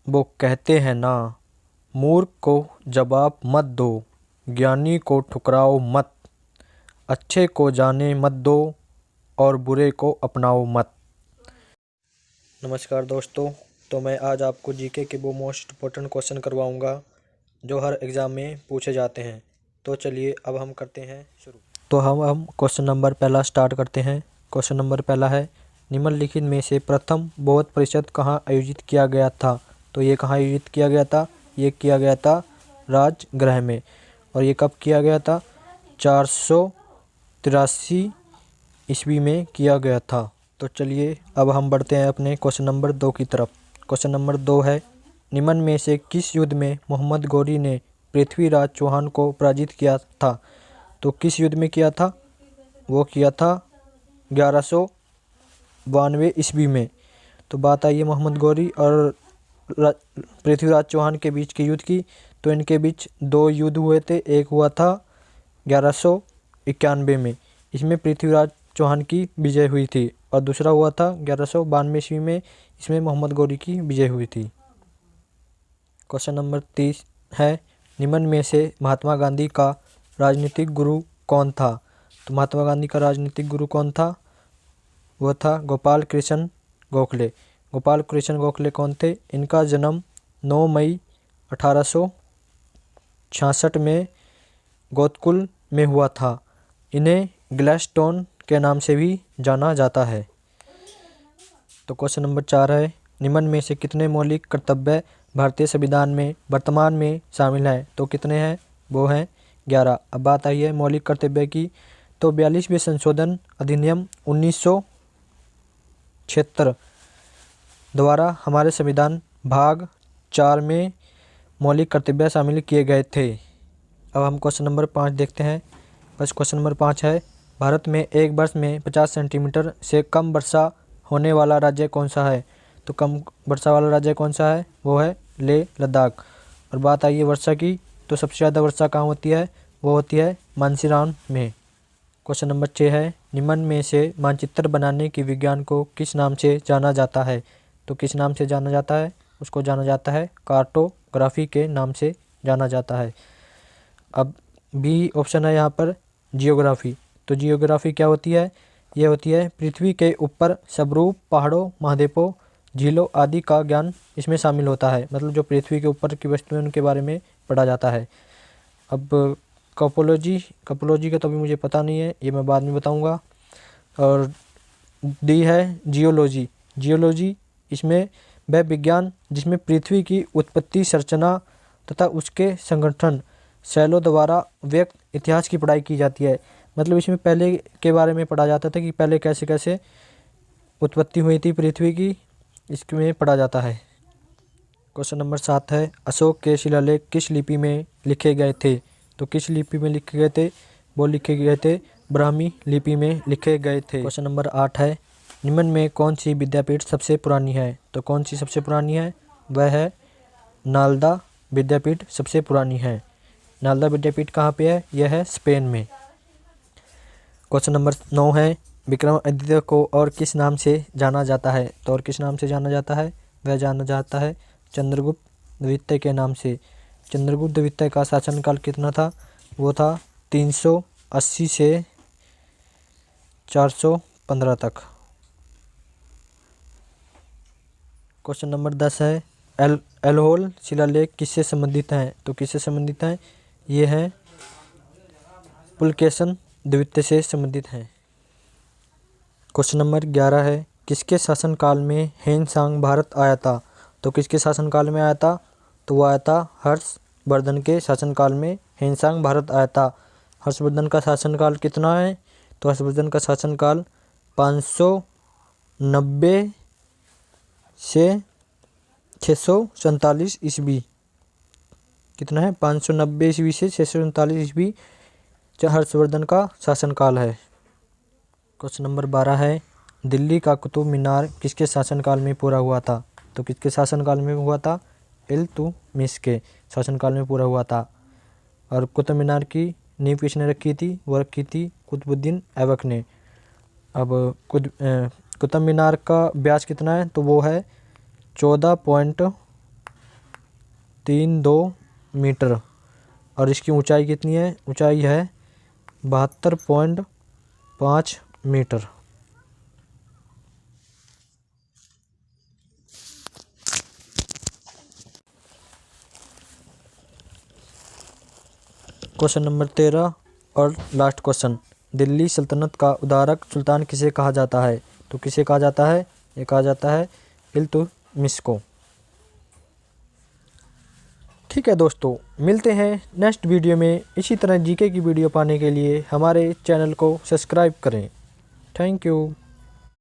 वो कहते हैं ना, मूर्ख को जवाब मत दो, ज्ञानी को ठुकराओ मत, अच्छे को जाने मत दो और बुरे को अपनाओ मत। नमस्कार दोस्तों, तो मैं आज आपको जीके के वो मोस्ट इम्पोर्टेंट क्वेश्चन करवाऊंगा जो हर एग्ज़ाम में पूछे जाते हैं। तो चलिए अब हम करते हैं शुरू। तो हम क्वेश्चन नंबर पहला स्टार्ट करते हैं। क्वेश्चन नंबर पहला है, निम्नलिखित में से प्रथम बौद्ध परिषद कहाँ आयोजित किया गया था? तो ये कहाँ आयोजित किया गया था? ये किया गया था राजगृह में। और ये कब किया गया था? 483 ईस्वी में किया गया था। तो चलिए अब हम बढ़ते हैं अपने क्वेश्चन नंबर 2 की तरफ। क्वेश्चन नंबर 2 है, निम्न में से किस युद्ध में मोहम्मद गौरी ने पृथ्वीराज चौहान को पराजित किया था? तो किस युद्ध में किया था? वो किया था 1192 ईस्वी में। तो बात आई है मोहम्मद गौरी और पृथ्वीराज चौहान के बीच के युद्ध की। तो इनके बीच दो युद्ध हुए थे। एक हुआ था 1191 में, इसमें पृथ्वीराज चौहान की विजय हुई थी, और दूसरा हुआ था 1192 ईस्वी में, इसमें मोहम्मद गौरी की विजय हुई थी। क्वेश्चन नंबर 30 है, निम्न में से महात्मा गांधी का राजनीतिक गुरु कौन था? तो महात्मा गांधी का राजनीतिक गुरु कौन था? वह था गोपाल कृष्ण गोखले। गोपाल कृष्ण गोखले कौन थे? इनका जन्म 9 मई 1866 में गोतकुल में हुआ था। इन्हें ग्लैडस्टोन के नाम से भी जाना जाता है। तो क्वेश्चन नंबर 4 है, निम्न में से कितने मौलिक कर्तव्य भारतीय संविधान में वर्तमान में शामिल हैं? तो कितने हैं? वो हैं 11। अब बात आई है मौलिक कर्तव्य की। तो 42वें संशोधन अधिनियम 1976 द्वारा हमारे संविधान भाग 4 में मौलिक कर्तव्य शामिल किए गए थे। अब हम क्वेश्चन नंबर 5 देखते हैं। बस क्वेश्चन नंबर 5 है, भारत में एक वर्ष में 50 सेंटीमीटर से कम वर्षा होने वाला राज्य कौन सा है? तो कम वर्षा वाला राज्य कौन सा है? वो है लेह लद्दाख। और बात आई है वर्षा की, तो सबसे ज़्यादा वर्षा कहाँ होती है? वो होती है मानसीराम में। क्वेश्चन नंबर 6 है, निम्न में से मानचित्र बनाने के विज्ञान को किस नाम से जाना जाता है? तो किस नाम से जाना जाता है? उसको जाना जाता है कार्टोग्राफी के नाम से जाना जाता है। अब बी ऑप्शन है यहाँ पर जियोग्राफी। तो जियोग्राफी क्या होती है? ये होती है पृथ्वी के ऊपर स्वरूप, पहाड़ों, महाद्वीपों, झीलों आदि का ज्ञान इसमें शामिल होता है। मतलब जो पृथ्वी के ऊपर की वस्तुएं उनके बारे में पढ़ा जाता है। अब कपोलॉजी का तो अभी मुझे पता नहीं है, ये मैं बाद में बताऊंगा। और डी है जियोलॉजी। इसमें वह विज्ञान जिसमें पृथ्वी की उत्पत्ति, संरचना तथा उसके संगठन, शैलों द्वारा व्यक्त इतिहास की पढ़ाई की जाती है। मतलब इसमें पहले के बारे में पढ़ा जाता था कि पहले कैसे कैसे उत्पत्ति हुई थी पृथ्वी की, इसमें पढ़ा जाता है। क्वेश्चन नंबर 7 है, अशोक के शिलालेख किस लिपि में लिखे गए थे? तो किस लिपि में लिखे गए थे? वो लिखे गए थे ब्राह्मी लिपि में लिखे गए थे। क्वेश्चन नंबर 8 है, निम्न में कौन सी विद्यापीठ सबसे पुरानी है? तो कौन सी सबसे पुरानी है? वह है नालंदा विद्यापीठ सबसे पुरानी है। नालंदा विद्यापीठ कहाँ पे है? यह है स्पेन में। क्वेश्चन नंबर 9 है, विक्रमादित्य को और किस नाम से जाना जाता है? तो और किस नाम से जाना जाता है? वह जाना जाता है चंद्रगुप्त द्वितीय के नाम से। चंद्रगुप्त द्वितीय का शासनकाल कितना था? वो था 380 से 415 तक। क्वेश्चन नंबर 10 है, एल्होल शिलालेख किससे संबंधित हैं? तो किससे संबंधित हैं? ये हैं पुलकेशन द्वितीय से संबंधित हैं। क्वेश्चन नंबर 11 है, किसके शासनकाल में हेनसांग भारत आया था? तो किसके शासनकाल में आया था? तो वो आया था हर्षवर्धन के शासनकाल में हेनसांग भारत आया था। हर्षवर्धन का शासनकाल कितना है? तो हर्षवर्धन का शासनकाल 590 से 647 ईस्वी। कितना है? 590 ईस्वी से 647 ईस्वी हर्षवर्धन का शासनकाल है। क्वेश्चन नंबर 12 है, दिल्ली का कुतुब मीनार किसके शासनकाल में पूरा हुआ था? तो किसके शासनकाल में हुआ था? इल्तुतमिश के शासनकाल में पूरा हुआ था। और कुतुब मीनार की नींव किसने रखी थी? वो रखी थी कुतुबुद्दीन ऐबक ने। अब कुतुब मीनार का व्यास कितना है? तो वो है 14.5 मीटर और इसकी ऊंचाई कितनी है? ऊंचाई है 72.5 मीटर। क्वेश्चन नंबर 13 और लास्ट क्वेश्चन, दिल्ली सल्तनत का उदारक सुल्तान किसे कहा जाता है? तो किसे कहा जाता है? ये कहा जाता है इल्तुतमिश को। ठीक है दोस्तों, मिलते हैं नेक्स्ट वीडियो में। इसी तरह जीके की वीडियो पाने के लिए हमारे चैनल को सब्सक्राइब करें। Thank you.